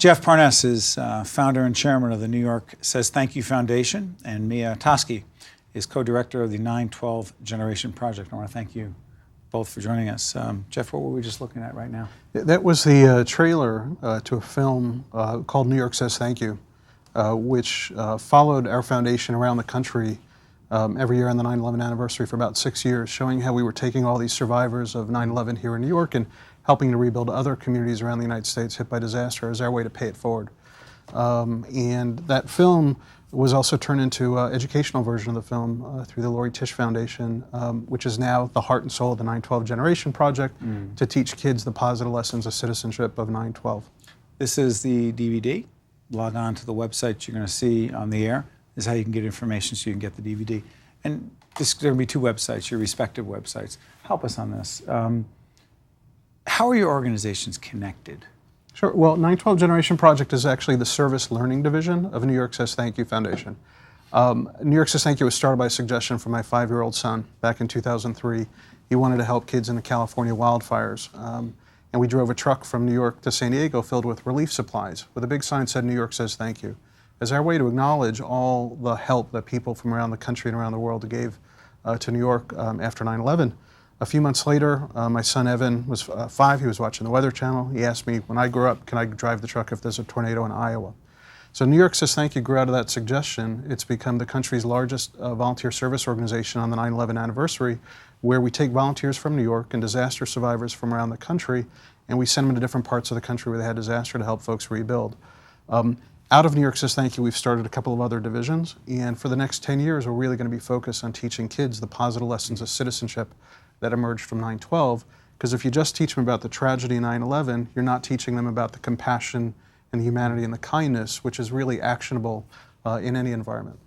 Jeff Parness is founder and chairman of the New York Says Thank You Foundation, and Mia Toski is co-director of the 9/12 Generation Project. I want to thank you both for joining us. Jeff, what were we just looking at right now? That was the trailer to a film called New York Says Thank You, which followed our foundation around the country every year on the 9/11 anniversary for about 6 years, showing how we were taking all these survivors of 9/11 here in New York and helping to rebuild other communities around the United States hit by disaster as our way to pay it forward. And that film was also turned into an educational version of the film through the Lori Tisch Foundation, which is now the heart and soul of the 9/12 Generation Project to teach kids the positive lessons of citizenship of 9/12. This is the DVD. Log on to the website you're going to see on the air. This is how you can get information so you can get the DVD. And there's going to be two websites, your respective websites. Help us on this. How are your organizations connected? Sure. Well, 9/12 Generation Project is actually the service learning division of New York Says Thank You Foundation. New York Says Thank You was started by a suggestion from my 5-year-old son back in 2003. He wanted to help kids in the California wildfires. And we drove a truck from New York to San Diego filled with relief supplies with a big sign that said New York Says Thank You, as our way to acknowledge all the help that people from around the country and around the world gave to New York after 9/11. A few months later, my son Evan was 5. He was watching the Weather Channel. He asked me, when I grow up, can I drive the truck if there's a tornado in Iowa? So New York Says Thank You grew out of that suggestion. It's become the country's largest volunteer service organization on the 9/11 anniversary, where we take volunteers from New York and disaster survivors from around the country, and we send them to different parts of the country where they had disaster to help folks rebuild. Out of New York Says Thank You, we've started a couple of other divisions, and for the next 10 years, we're really going to be focused on teaching kids the positive lessons of citizenship that emerged from 9/12, because if you just teach them about the tragedy of 9/11, you're not teaching them about the compassion and the humanity and the kindness, which is really actionable in any environment.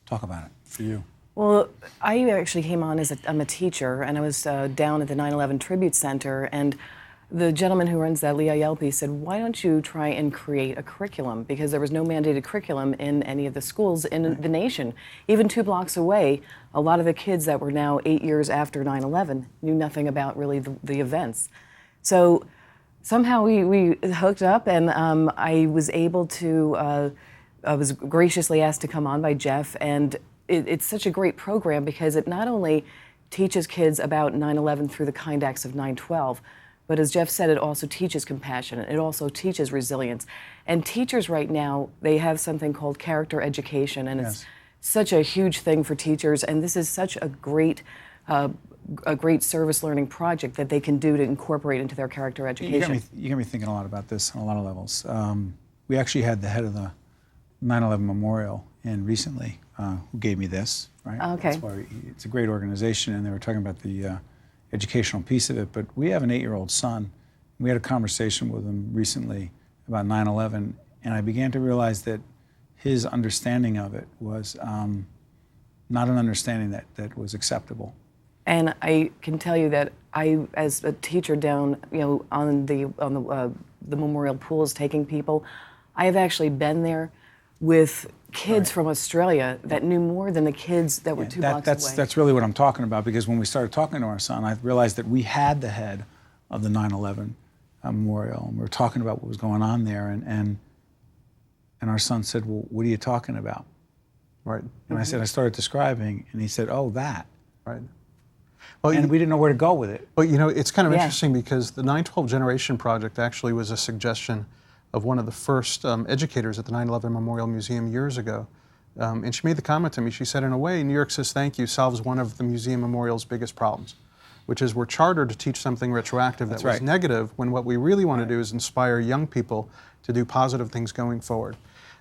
Talk about it for you. Well, I actually came on as I'm a teacher, and I was down at the 9/11 Tribute Center, and the gentleman who runs that, Lee Ayelpi, said, why don't you try and create a curriculum? Because there was no mandated curriculum in any of the schools in the nation. Even 2 blocks away, a lot of the kids that were now 8 years after 9/11 knew nothing about really the events. So somehow we hooked up, and I was able to, I was graciously asked to come on by Jeff, and it's such a great program because it not only teaches kids about 9/11 through the kind acts of 9/12, but as Jeff said, it also teaches compassion. It also teaches resilience. And teachers right now, they have something called character education, and it's such a huge thing for teachers. And this is such a great service learning project that they can do to incorporate into their character education. You got me thinking a lot about this on a lot of levels. We actually had the head of the 9/11 Memorial in recently who gave me this, right? Okay. That's why it's a great organization, and they were talking about the educational piece of it, but we have an 8-year-old son. We had a conversation with him recently about 9/11, and I began to realize that his understanding of it was not an understanding that was acceptable. And I can tell you that I, as a teacher down, on the memorial pools taking people, I have actually been there with kids from Australia that knew more than the kids that were 2 blocks away. That's really what I'm talking about, because when we started talking to our son, I realized that we had the head of the 9/11 Memorial, and we were talking about what was going on there, and our son said, well, what are you talking about? Right. And I said, I started describing, and he said, oh, that. Right. Well, and we didn't know where to go with it. But it's kind of interesting because the 9/12 Generation Project actually was a suggestion of one of the first educators at the 9/11 Memorial Museum years ago. And she made the comment to me, she said, in a way, New York Says Thank You solves one of the Museum Memorial's biggest problems, which is we're chartered to teach something retroactive that was negative, when what we really want to do is inspire young people to do positive things going forward.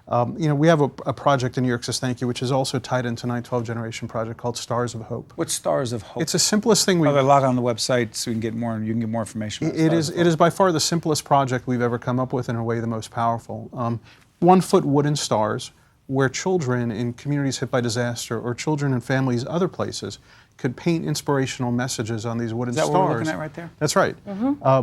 We have a project in New York Says Thank You, which is also tied into 9/12 Generation Project, called Stars of Hope. What's Stars of Hope? It's the simplest thing log on the website so you can get more information about it is by far the simplest project we've ever come up with, in a way the most powerful. 1-foot wooden stars, where children in communities hit by disaster, or children in families other places, could paint inspirational messages on these wooden stars. Is that what we're looking at right there? That's right.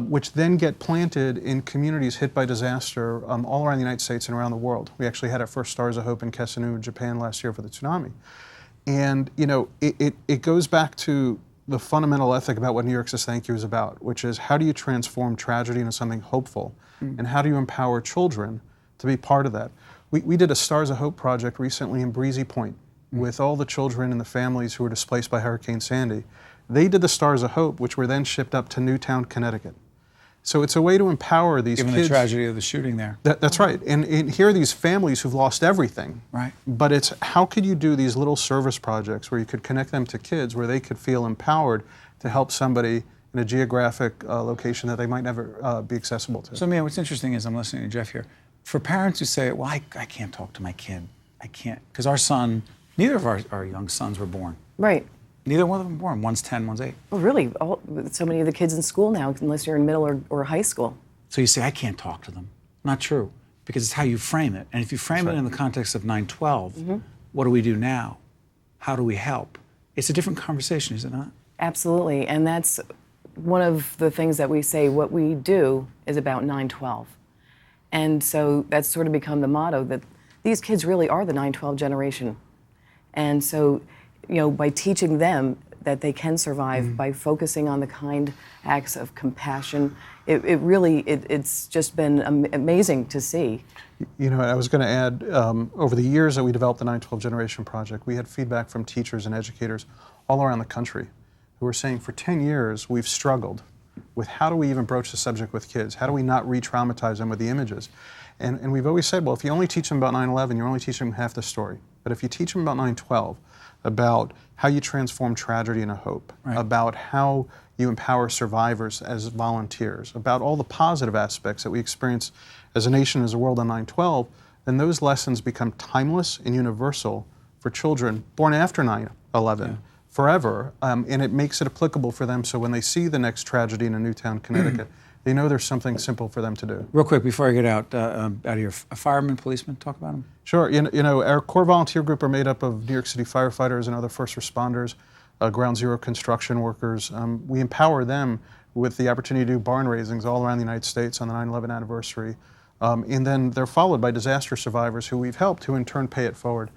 Which then get planted in communities hit by disaster all around the United States and around the world. We actually had our first Stars of Hope in Kesenu, Japan last year for the tsunami. And it goes back to the fundamental ethic about what New York Says Thank You is about, which is how do you transform tragedy into something hopeful, and how do you empower children to be part of that. We did a Stars of Hope project recently in Breezy Point with all the children and the families who were displaced by Hurricane Sandy. They did the Stars of Hope, which were then shipped up to Newtown, Connecticut. So it's a way to empower these Given kids. the tragedy of the shooting there. That's right. And here are these families who've lost everything. Right. But it's how could you do these little service projects where you could connect them to kids, where they could feel empowered to help somebody in a geographic location that they might never be accessible to. So, Mia, what's interesting is I'm listening to Jeff here. For parents who say, well, I can't talk to my kid. I can't, because our son, neither of our young sons were born. Right. Neither one of them were born. One's 10, one's 8. Well, really, so many of the kids in school now, unless you're in middle or high school. So you say, I can't talk to them. Not true, because it's how you frame it. And if you frame it in the context of 9/12, what do we do now? How do we help? It's a different conversation, is it not? Absolutely, and that's one of the things that we say, what we do is about 9/12. And so that's sort of become the motto that these kids really are the 9/12 generation. And so, by teaching them that they can survive, by focusing on the kind acts of compassion, it's just been amazing to see. I was going to add, over the years that we developed the 9/12 Generation Project, we had feedback from teachers and educators all around the country who were saying for 10 years we've struggled with how do we even broach the subject with kids? How do we not re-traumatize them with the images? And we've always said, well, if you only teach them about 9/11, you're only teaching them half the story. But if you teach them about 9/12, about how you transform tragedy into hope, about how you empower survivors as volunteers, about all the positive aspects that we experience as a nation, as a world on 9/12, then those lessons become timeless and universal for children born after 9/11. Forever, and it makes it applicable for them so when they see the next tragedy in a Newtown, Connecticut, they know there's something simple for them to do. Real quick, before I get out of here, a fireman, policeman, talk about them. Sure. Our core volunteer group are made up of New York City firefighters and other first responders, ground zero construction workers. We empower them with the opportunity to do barn raisings all around the United States on the 9/11 anniversary. And then they're followed by disaster survivors who we've helped, who in turn pay it forward.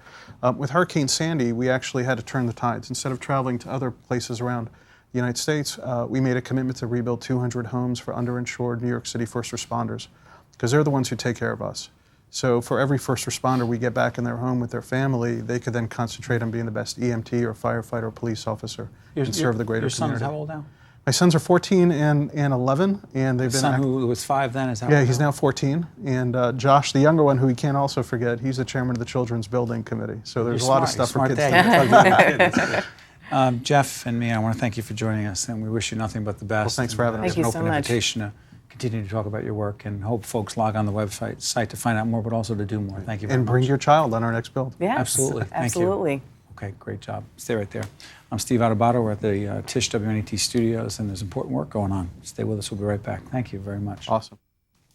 With Hurricane Sandy, we actually had to turn the tides. Instead of traveling to other places around the United States, we made a commitment to rebuild 200 homes for underinsured New York City first responders, because they're the ones who take care of us. So for every first responder we get back in their home with their family, they could then concentrate on being the best EMT or firefighter or police officer and serve the greater community. Your son is how old now? My sons are 14 and 11, and they've been. Son who was 5 then is how? Yeah, he's now 14, and Josh, the younger one, who we can't also forget, he's the chairman of the Children's Building Committee. So there's a lot of stuff for kids to do. Jeff and Mia, I want to thank you for joining us, and we wish you nothing but the best. Well, thanks for having us. Thank you so An open much. invitation to continue to talk about your work, and hope folks log on the website site to find out more, but also to do more. Thank you very much. And bring your child on our next build. Yes, Absolutely. Thank you. absolutely. Okay, great job. Stay right there. I'm Steve Adubato. We're at the Tisch WNET studios, and there's important work going on. Stay with us. We'll be right back. Thank you very much. Awesome.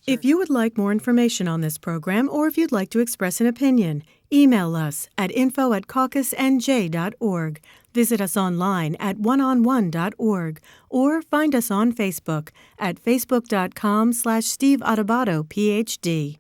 If you would like more information on this program, or if you'd like to express an opinion, email us at info@caucusnj.org. Visit us online at oneonone.org, or find us on Facebook at facebook.com/Steve Adubato, PhD.